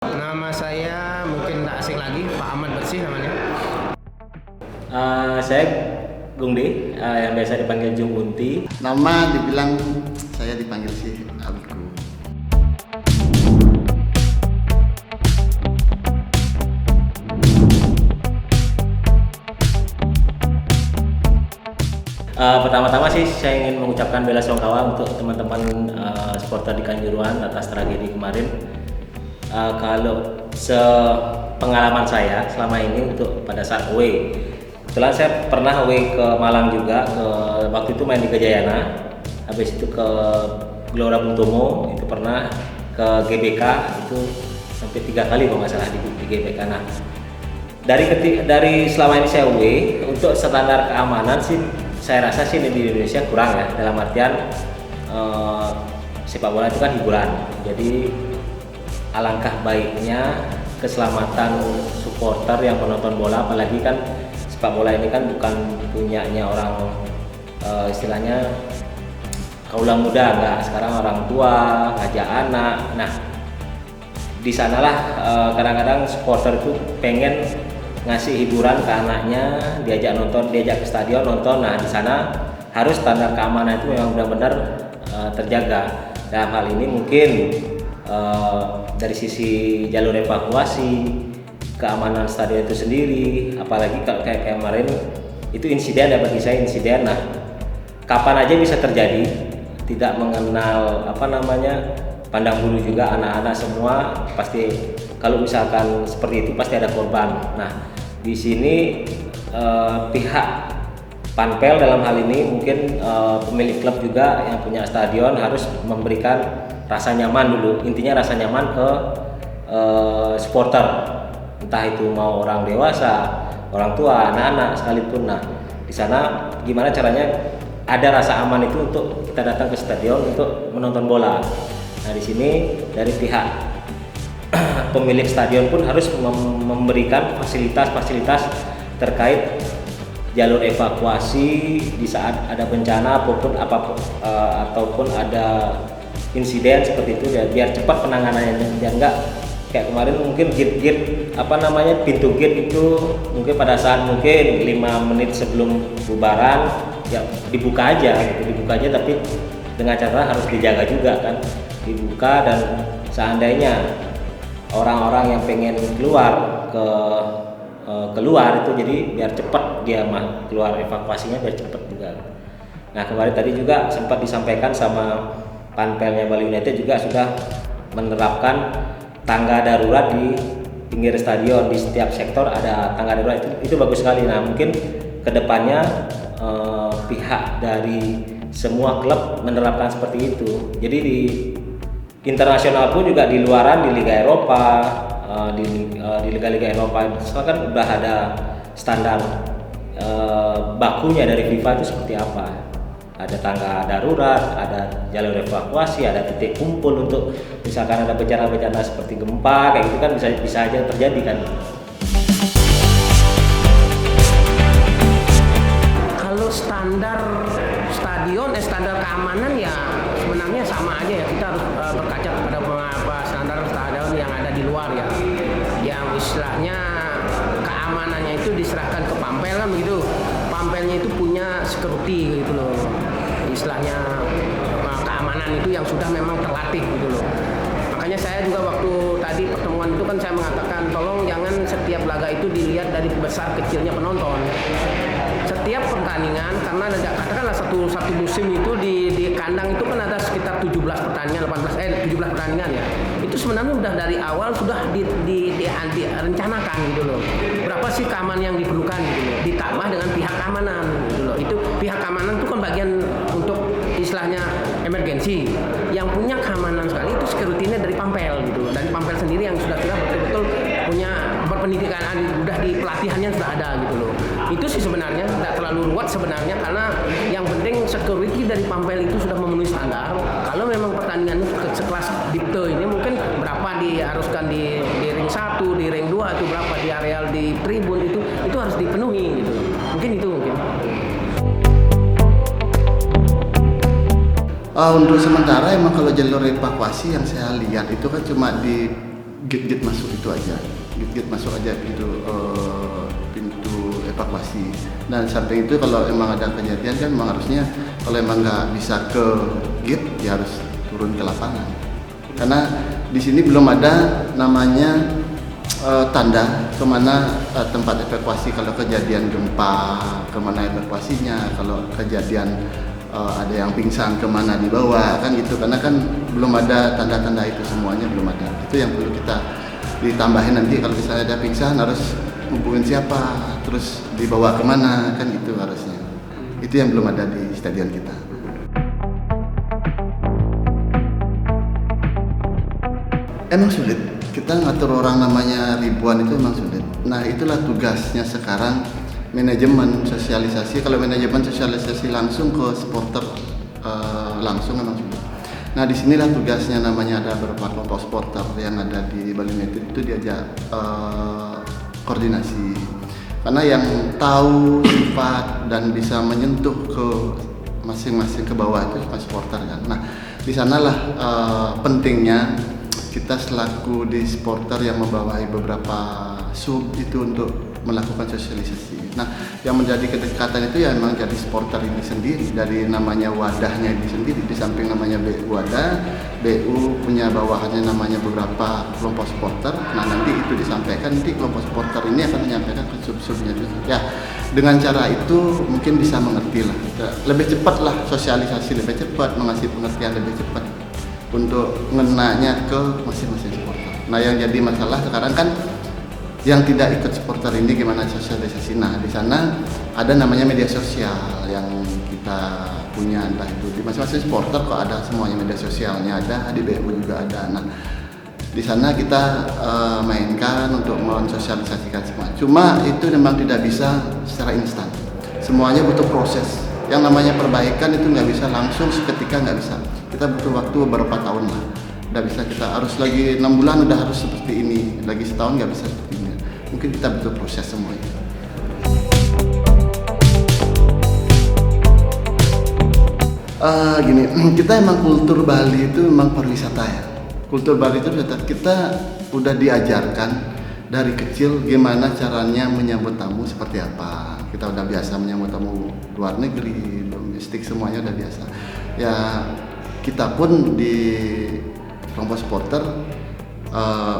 Nama saya mungkin tak asing lagi, Pak Ahmad Bersih namanya. Saya Gungdi, yang biasa dipanggil Jung Unti. Nama dibilang saya dipanggil si Abiku. Pertama-tama sih saya ingin mengucapkan bela sungkawa untuk teman-teman supporter di Kanjuruhan atas tragedi kemarin. Kalau sepengalaman saya selama ini untuk pada saat away, kebetulan saya pernah away ke Malang juga, waktu itu main di Gajayana, habis itu ke Gelora Bung Tomo, itu pernah ke GBK, itu sampai 3 kali kalau nggak salah di GBK. Nah, dari selama ini saya away, untuk standar keamanan sih saya rasa sih di Indonesia kurang ya, dalam artian sepak bola itu kan hiburan, jadi alangkah baiknya keselamatan supporter yang menonton bola, apalagi kan sepak bola ini kan bukan punyanya orang istilahnya kaula muda, enggak, sekarang orang tua ngajak anak. Nah, di sanalah kadang-kadang supporter itu pengen ngasih hiburan ke anaknya, diajak nonton, diajak ke stadion nonton. Nah, di sana harus standar keamanan itu memang benar-benar terjaga. Dalam hal ini mungkin dari sisi jalur evakuasi, keamanan stadion itu sendiri, apalagi kalau kayak kemarin itu insiden ya, bagi saya insiden. Nah, kapan aja bisa terjadi, tidak mengenal pandang bulu juga, anak-anak semua pasti kalau misalkan seperti itu pasti ada korban. Nah, di sini pihak Panpel dalam hal ini mungkin pemilik klub juga yang punya stadion harus memberikan rasa nyaman dulu, intinya rasa nyaman ke supporter, entah itu mau orang dewasa, orang tua, anak-anak sekalipun. Nah, di sana gimana caranya ada rasa aman itu untuk kita datang ke stadion untuk menonton bola. Nah, di sini dari pihak pemilik stadion pun harus memberikan fasilitas-fasilitas terkait jalur evakuasi di saat ada bencana ataupun ada insiden seperti itu, biar cepat penanganannya, biar enggak kayak kemarin mungkin pintu gate itu mungkin pada saat mungkin 5 menit sebelum bubaran ya dibuka aja tapi dengan cara harus dijaga juga kan, dibuka, dan seandainya orang-orang yang pengen keluar itu jadi biar cepat dia keluar evakuasinya, biar cepat juga. Nah, kemarin tadi juga sempat disampaikan sama Panpelnya Bali United juga sudah menerapkan tangga darurat di pinggir stadion, di setiap sektor ada tangga darurat, itu bagus sekali. Nah, mungkin kedepannya pihak dari semua klub menerapkan seperti itu. Jadi di internasional pun juga, di luaran, di Liga Eropa, di liga-liga Eropa sekarang kan udah ada standar bakunya dari FIFA itu seperti apa. Ada tangga darurat, ada jalur evakuasi, ada titik kumpul untuk misalkan ada bencana-bencana seperti gempa kayak gitu kan bisa aja terjadi kan. Kalau standar stadion, standar keamanan ya sebenarnya sama aja ya. Kita harus berkaca kepada standar stadion yang ada di luar ya, yang istilahnya keamanannya itu diserahkan ke Pampel kan begitu. Pampelnya itu punya security gitu loh, istilahnya keamanan itu yang sudah memang terlatih gitu loh. Makanya saya juga waktu tadi pertemuan itu kan saya mengatakan tolong jangan setiap laga itu dilihat dari besar kecilnya penonton. Setiap pertandingan, karena katakanlah satu musim itu di kandang itu kan ada sekitar 17 pertandingan ya. Itu sebenarnya udah dari awal sudah direncanakan gitu loh. Berapa sih keamanan yang diperlukan gitu loh. Ditambah dengan pihak keamanan gitu loh. Itu pihak keamanan itu kan bagian untuk istilahnya emergensi. Yang punya keamanan sekali itu security-nya dari Pampel gitu loh. Dari Pampel sendiri yang sudah betul-betul punya berpendidikan, udah di pelatihannya sudah ada gitu loh. Itu sih sebenarnya tidak terlalu ruwet sebenarnya, karena yang penting security dari Pampel itu sudah memenuhi standar. Kalau memang pertandingan sekelas Dipte ini mungkin berapa diharuskan di ring 1, di ring 2 itu berapa di areal di tribun itu harus dipenuhi gitu. Mungkin. Untuk sementara emang kalau jalur evakuasi yang saya lihat itu kan cuma di gate masuk itu aja, gate masuk aja pintu evakuasi. Dan samping itu kalau emang ada kejadian kan memang harusnya kalau emang nggak bisa ke gate ya harus turun ke lapangan. Karena di sini belum ada namanya tanda kemana tempat evakuasi kalau kejadian gempa, kemana evakuasinya, kalau kejadian ada yang pingsan kemana dibawa kan gitu, karena kan belum ada tanda-tanda itu, semuanya belum ada. Itu yang perlu kita ditambahin nanti kalau misalnya ada pingsan harus hubungin siapa, terus dibawa kemana kan gitu harusnya. Itu yang belum ada di stadion kita. Emang sulit, kita ngatur orang namanya ribuan itu emang sulit. Nah itulah tugasnya sekarang manajemen sosialisasi. Kalau manajemen sosialisasi langsung ke supporter langsung memang sulit. Nah disinilah tugasnya, namanya ada beberapa kelompok supporter yang ada di Bali United itu diajak koordinasi. Karena yang tahu sifat dan bisa menyentuh ke masing-masing ke bawah itu supporter kan. Nah di sanalah pentingnya kita selaku di supporter yang membawahi beberapa sub itu untuk melakukan sosialisasi. Nah, yang menjadi kedekatan itu ya memang jadi supporter ini sendiri, dari namanya wadahnya ini sendiri. Di samping namanya wadah, BU punya bawahannya namanya beberapa kelompok supporter. Nah, nanti itu disampaikan, nanti kelompok supporter ini akan menyampaikan ke sub-subnya juga. Ya, dengan cara itu mungkin bisa mengerti lah. Lebih cepat lah sosialisasi, lebih cepat mengasih pengertian lebih cepat untuk ngenanya ke masing-masing supporter. Nah yang jadi masalah sekarang kan yang tidak ikut supporter ini gimana sosialisasi. Nah di sana ada namanya media sosial yang kita punya, entah itu di masing-masing supporter kok ada semuanya, media sosialnya ada, di BU juga ada. Nah di sana kita mainkan untuk mensosialisasikan semua. Cuma itu memang tidak bisa secara instan. Semuanya butuh proses. Yang namanya perbaikan itu nggak bisa langsung seketika, nggak bisa. Kita butuh waktu beberapa tahun lah. Nggak bisa kita harus lagi 6 bulan udah harus seperti ini, lagi setahun nggak bisa seperti ini. Mungkin kita butuh proses semuanya. Gini, kita emang kultur Bali itu memang pariwisata ya. Kultur Bali itu kita udah diajarkan dari kecil gimana caranya menyambut tamu seperti apa. Kita udah biasa menyambut tamu luar negeri, domestik, semuanya udah biasa. Ya kita pun di kelompok supporter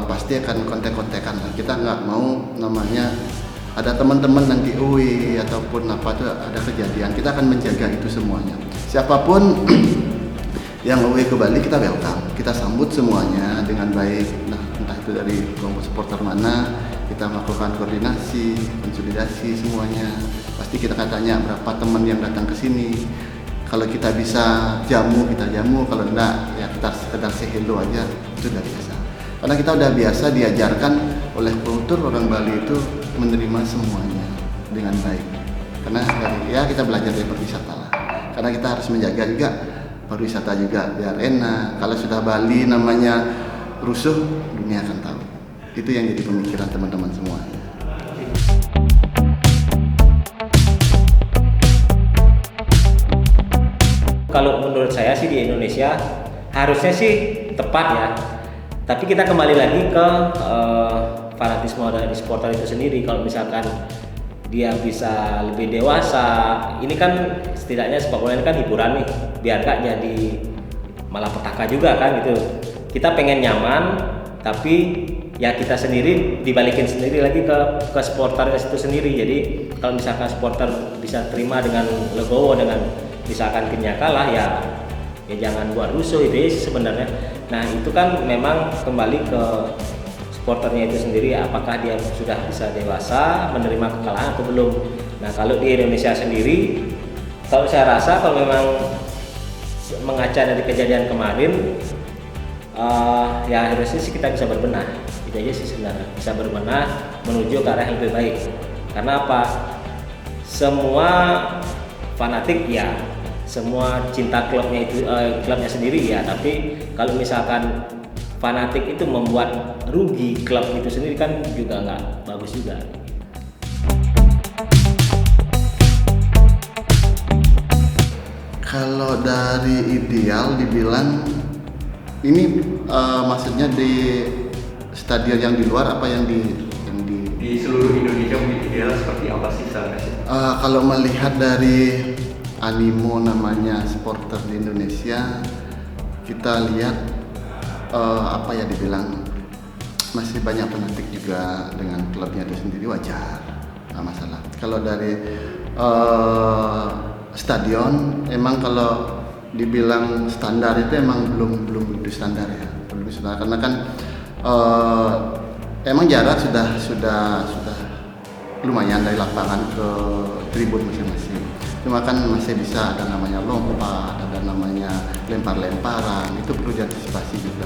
pasti akan kontek-kontekan lah. Kita nggak mau namanya ada teman-teman nanti UI ataupun apa tuh ada kejadian, kita akan menjaga itu semuanya. Siapapun yang UI ke Bali kita welcome, kita sambut semuanya dengan baik. Nah entah itu dari kelompok supporter mana, kita melakukan koordinasi, konsolidasi semuanya. Pasti kita akan tanya berapa teman yang datang ke sini. Kalau kita bisa jamu, kita jamu. Kalau enggak, ya kita sekedar say hello aja, itu udah biasa. Karena kita udah biasa diajarkan oleh kultur orang Bali itu menerima semuanya dengan baik. Karena ya kita belajar dari pariwisata lah. Karena kita harus menjaga juga pariwisata juga biar enak. Kalau sudah Bali namanya rusuh, dunia akan tahu. Itu yang jadi pemikiran teman-teman semua. Kalau menurut saya sih di Indonesia harusnya sih tepat ya. Tapi kita kembali lagi ke fanatisme dari supporter itu sendiri. Kalau misalkan dia bisa lebih dewasa, ini kan setidaknya sepak bola ini kan hiburan nih, biar gak jadi malah petaka juga kan gitu. Kita pengen nyaman, tapi ya kita sendiri dibalikin sendiri lagi ke supporter itu sendiri. Jadi kalau misalkan supporter bisa terima dengan legowo, dengan misalkan timnya kalah ya jangan buat rusuh itu sebenarnya. Nah itu kan memang kembali ke supporternya itu sendiri, apakah dia sudah bisa dewasa menerima kekalahan atau belum. Nah kalau di Indonesia sendiri, kalau saya rasa kalau memang mengaca dari kejadian kemarin, ya harusnya sih kita bisa berbenah. Itu aja sih sebenarnya, bisa berbenah menuju ke arah yang lebih baik. Karena apa? Semua fanatik ya, semua cinta klubnya itu klubnya sendiri ya, tapi kalau misalkan fanatik itu membuat rugi klub itu sendiri kan juga nggak bagus juga. Kalau dari ideal dibilang ini maksudnya di stadion yang di luar apa yang di Di seluruh Indonesia mungkin ideal seperti apa sih seharusnya? Kalau melihat dari animo namanya supporter di Indonesia, kita lihat apa ya dibilang masih banyak fanatik juga dengan klubnya itu sendiri, wajar, nggak masalah. Kalau dari stadion, emang kalau dibilang standar itu emang belum begitu standar ya, belum standar karena kan emang jarak sudah lumayan dari lapangan ke tribun masing-masing. Cuma kan masih bisa ada namanya lompat, ada namanya lempar-lemparan, itu perlu diantisipasi juga.